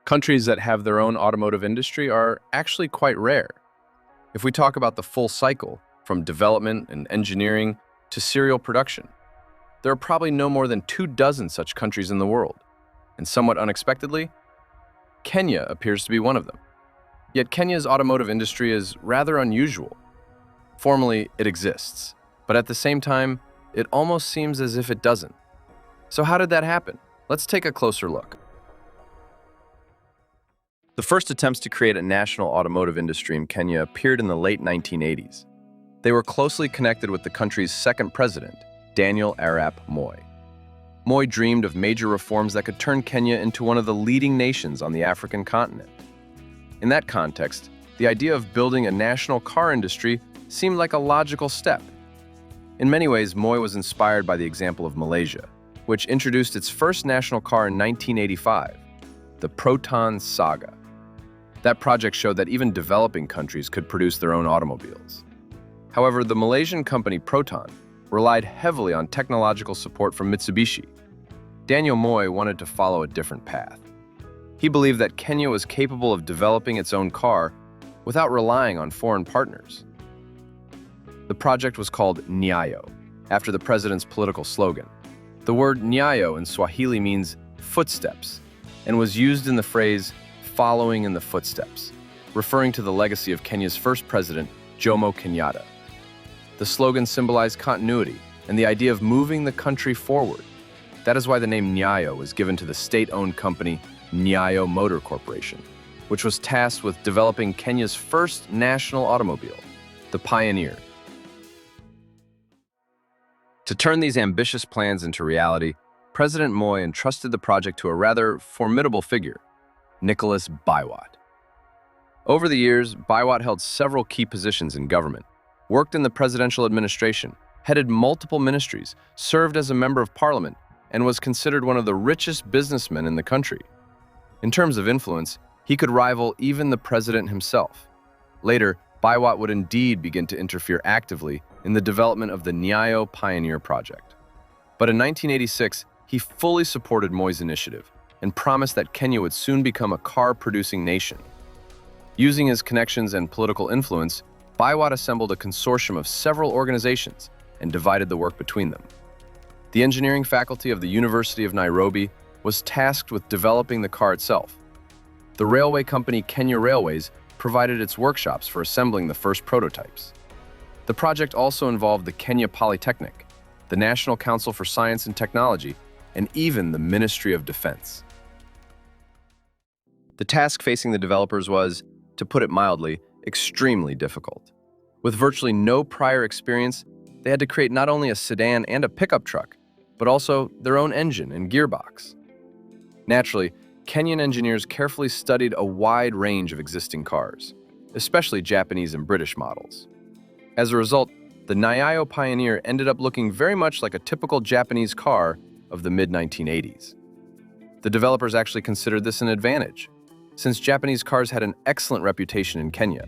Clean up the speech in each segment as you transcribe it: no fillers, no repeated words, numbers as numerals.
Countries that have their own automotive industry are actually quite rare. If we talk about the full cycle, from development and engineering to serial production, there are probably no more than 24 such countries in the world. And somewhat unexpectedly, Kenya appears to be one of them. Yet Kenya's automotive industry is rather unusual. Formally, it exists, but at the same time, it almost seems as if it doesn't. So how did that happen? Let's take a closer look. The first attempts to create a national automotive industry in Kenya appeared in the late 1980s. They were closely connected with the country's second president, Daniel Arap Moi. Moi dreamed of major reforms that could turn Kenya into one of the leading nations on the African continent. In that context, the idea of building a national car industry seemed like a logical step. In many ways, Moi was inspired by the example of Malaysia, which introduced its first national car in 1985, the Proton Saga. That project showed that even developing countries could produce their own automobiles. However, the Malaysian company Proton relied heavily on technological support from Mitsubishi. Daniel Moi wanted to follow a different path. He believed that Kenya was capable of developing its own car without relying on foreign partners. The project was called Nyayo, after the president's political slogan. The word Nyayo in Swahili means footsteps and was used in the phrase following in the footsteps, referring to the legacy of Kenya's first president, Jomo Kenyatta. The slogan symbolized continuity and the idea of moving the country forward. That is why the name Nyayo was given to the state-owned company Nyayo Motor Corporation, which was tasked with developing Kenya's first national automobile, the Pioneer. To turn these ambitious plans into reality, President Moi entrusted the project to a rather formidable figure, Nicholas Biwott. Over the years, Biwott held several key positions in government, worked in the presidential administration, headed multiple ministries, served as a member of parliament, and was considered one of the richest businessmen in the country. In terms of influence, he could rival even the president himself. Later, Biwott would indeed begin to interfere actively in the development of the Nyayo Pioneer project. But in 1986, he fully supported Moi's initiative and promised that Kenya would soon become a car-producing nation. Using his connections and political influence, Biwott assembled a consortium of several organizations and divided the work between them. The engineering faculty of the University of Nairobi was tasked with developing the car itself. The railway company Kenya Railways provided its workshops for assembling the first prototypes. The project also involved the Kenya Polytechnic, the National Council for Science and Technology, and even the Ministry of Defense. The task facing the developers was, to put it mildly, extremely difficult. With virtually no prior experience, they had to create not only a sedan and a pickup truck, but also their own engine and gearbox. Naturally, Kenyan engineers carefully studied a wide range of existing cars, especially Japanese and British models. As a result, the Nyayo Pioneer ended up looking very much like a typical Japanese car of the mid-1980s. The developers actually considered this an advantage, since Japanese cars had an excellent reputation in Kenya.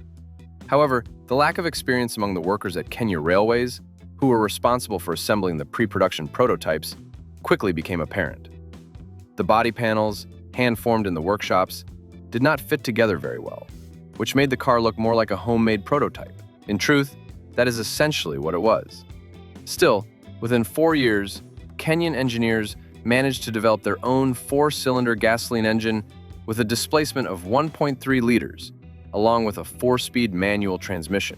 However, the lack of experience among the workers at Kenya Railways, who were responsible for assembling the pre-production prototypes, quickly became apparent. The body panels, hand-formed in the workshops, did not fit together very well, which made the car look more like a homemade prototype. In truth, that is essentially what it was. Still, within 4 years, Kenyan engineers managed to develop their own 4-cylinder gasoline engine with a displacement of 1.3 liters, along with a 4-speed manual transmission.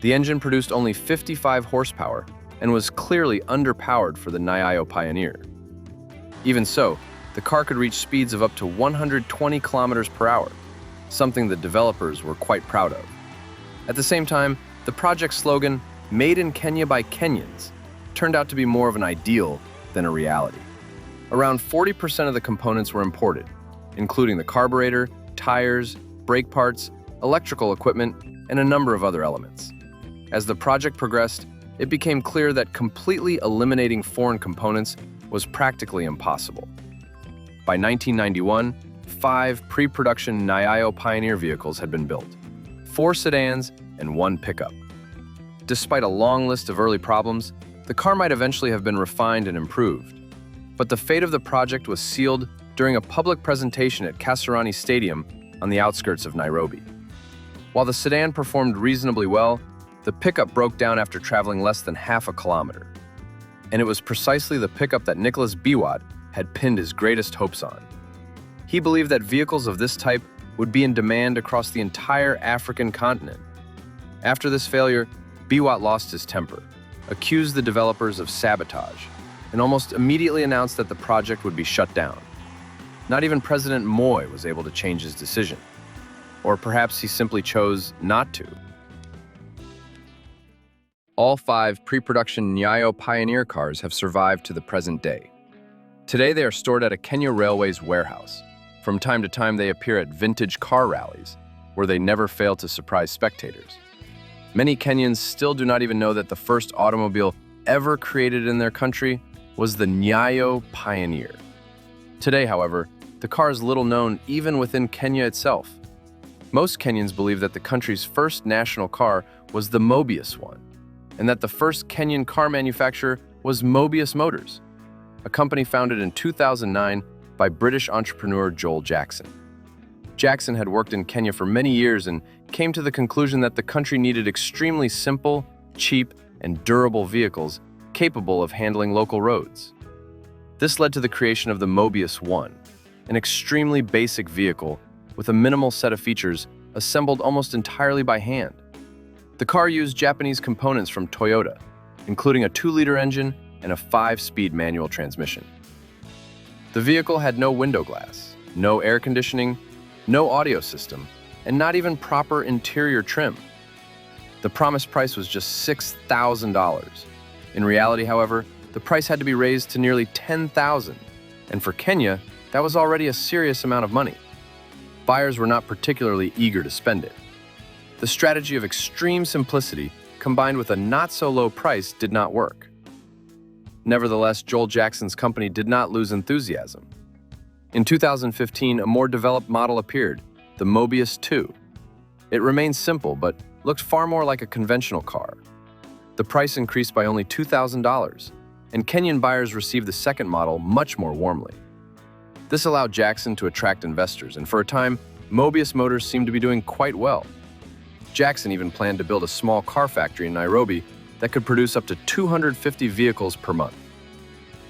The engine produced only 55 horsepower and was clearly underpowered for the Nyayo Pioneer. Even so, the car could reach speeds of up to 120 kilometers per hour, something the developers were quite proud of. At the same time, the project slogan, "Made in Kenya by Kenyans," turned out to be more of an ideal than a reality. Around 40% of the components were imported, including the carburetor, tires, brake parts, electrical equipment, and a number of other elements. As the project progressed, it became clear that completely eliminating foreign components was practically impossible. By 1991, 5 pre-production Nyayo Pioneer vehicles had been built, 4 sedans and 1 pickup. Despite a long list of early problems, the car might eventually have been refined and improved. But the fate of the project was sealed during a public presentation at Kasarani Stadium on the outskirts of Nairobi. While the sedan performed reasonably well, the pickup broke down after traveling less than half a kilometer. And it was precisely the pickup that Nicholas Biwott had pinned his greatest hopes on. He believed that vehicles of this type would be in demand across the entire African continent. After this failure, Biwott lost his temper, accused the developers of sabotage, and almost immediately announced that the project would be shut down. Not even President Moi was able to change his decision. Or perhaps he simply chose not to. All 5 pre-production Nyayo Pioneer cars have survived to the present day. Today they are stored at a Kenya Railways warehouse. From time to time they appear at vintage car rallies, where they never fail to surprise spectators. Many Kenyans still do not even know that the first automobile ever created in their country was the Nyayo Pioneer. Today, however, the car is little known even within Kenya itself. Most Kenyans believe that the country's first national car was the Mobius one, and that the first Kenyan car manufacturer was Mobius Motors, a company founded in 2009 by British entrepreneur Joel Jackson. Jackson had worked in Kenya for many years and came to the conclusion that the country needed extremely simple, cheap, and durable vehicles capable of handling local roads. This led to the creation of the Mobius One, an extremely basic vehicle with a minimal set of features assembled almost entirely by hand. The car used Japanese components from Toyota, including a 2-liter engine and a 5-speed manual transmission. The vehicle had no window glass, no air conditioning, no audio system, and not even proper interior trim. The promised price was just $6,000. In reality, however, the price had to be raised to nearly $10,000, and for Kenya, that was already a serious amount of money. Buyers were not particularly eager to spend it. The strategy of extreme simplicity combined with a not-so-low price did not work. Nevertheless, Joel Jackson's company did not lose enthusiasm. In 2015, a more developed model appeared, the Mobius 2. It remained simple, but looked far more like a conventional car. The price increased by only $2,000, and Kenyan buyers received the second model much more warmly. This allowed Jackson to attract investors, and for a time, Mobius Motors seemed to be doing quite well. Jackson even planned to build a small car factory in Nairobi that could produce up to 250 vehicles per month.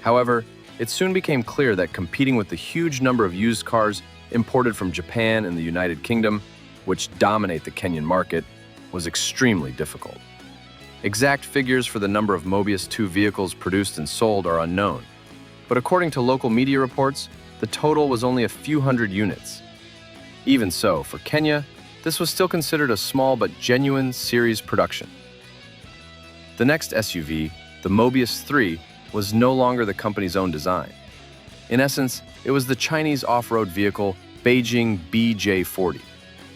However, it soon became clear that competing with the huge number of used cars imported from Japan and the United Kingdom, which dominate the Kenyan market, was extremely difficult. Exact figures for the number of Mobius 2 vehicles produced and sold are unknown, but according to local media reports, the total was only a few hundred units. Even so, for Kenya, this was still considered a small but genuine series production. The next SUV, the Mobius 3, was no longer the company's own design. In essence, it was the Chinese off-road vehicle Beijing BJ40,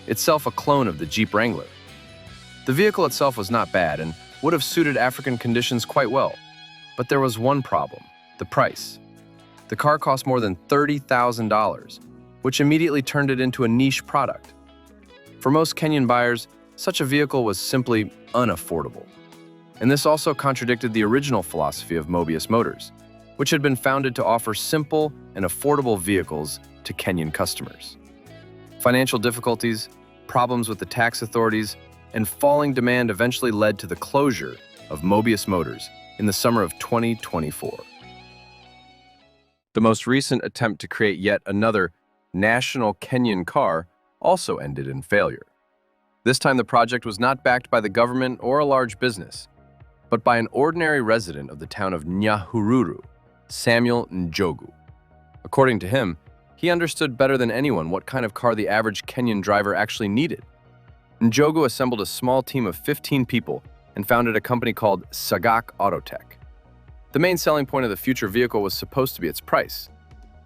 itself a clone of the Jeep Wrangler. The vehicle itself was not bad and would have suited African conditions quite well, but there was one problem: the price. The car cost more than $30,000, which immediately turned it into a niche product. For most Kenyan buyers, such a vehicle was simply unaffordable. And this also contradicted the original philosophy of Mobius Motors, which had been founded to offer simple and affordable vehicles to Kenyan customers. Financial difficulties, problems with the tax authorities, and falling demand eventually led to the closure of Mobius Motors in the summer of 2024. The most recent attempt to create yet another national Kenyan car also ended in failure. This time the project was not backed by the government or a large business, but by an ordinary resident of the town of Nyahururu, Samuel Njogu. According to him, he understood better than anyone what kind of car the average Kenyan driver actually needed. Njogu assembled a small team of 15 people and founded a company called Sagak Auto Tech. The main selling point of the future vehicle was supposed to be its price.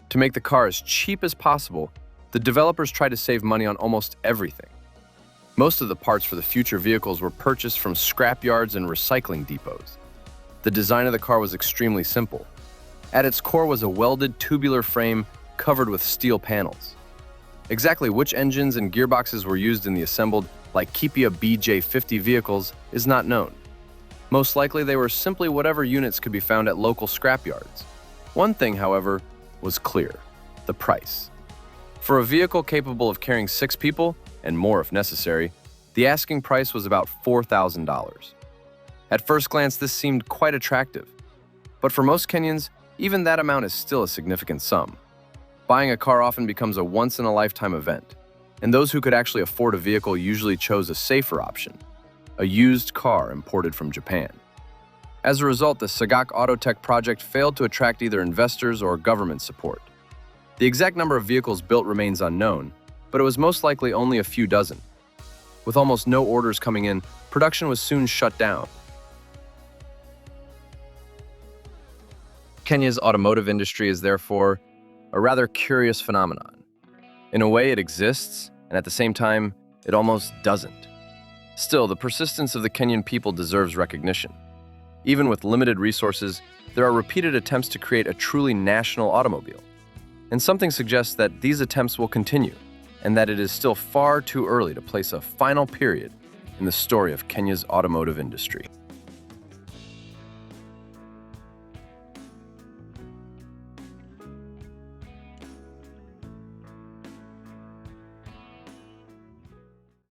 To make the car as cheap as possible, the developers tried to save money on almost everything. Most of the parts for the future vehicles were purchased from scrapyards and recycling depots. The design of the car was extremely simple. At its core was a welded tubular frame covered with steel panels. Exactly which engines and gearboxes were used in the assembled Laikipia BJ50 vehicles is not known. Most likely they were simply whatever units could be found at local scrapyards. One thing, however, was clear. the price. For a vehicle capable of carrying 6 people, and more if necessary, the asking price was about $4,000. At first glance, this seemed quite attractive. But for most Kenyans, even that amount is still a significant sum. Buying a car often becomes a once-in-a-lifetime event, and those who could actually afford a vehicle usually chose a safer option, a used car imported from Japan. As a result, the Sagak Auto Tech project failed to attract either investors or government support. The exact number of vehicles built remains unknown, but it was most likely only a few dozen. With almost no orders coming in, production was soon shut down. Kenya's automotive industry is therefore a rather curious phenomenon. In a way, it exists, and at the same time, it almost doesn't. Still, the persistence of the Kenyan people deserves recognition. Even with limited resources, there are repeated attempts to create a truly national automobile. And something suggests that these attempts will continue, and that it is still far too early to place a final period in the story of Kenya's automotive industry.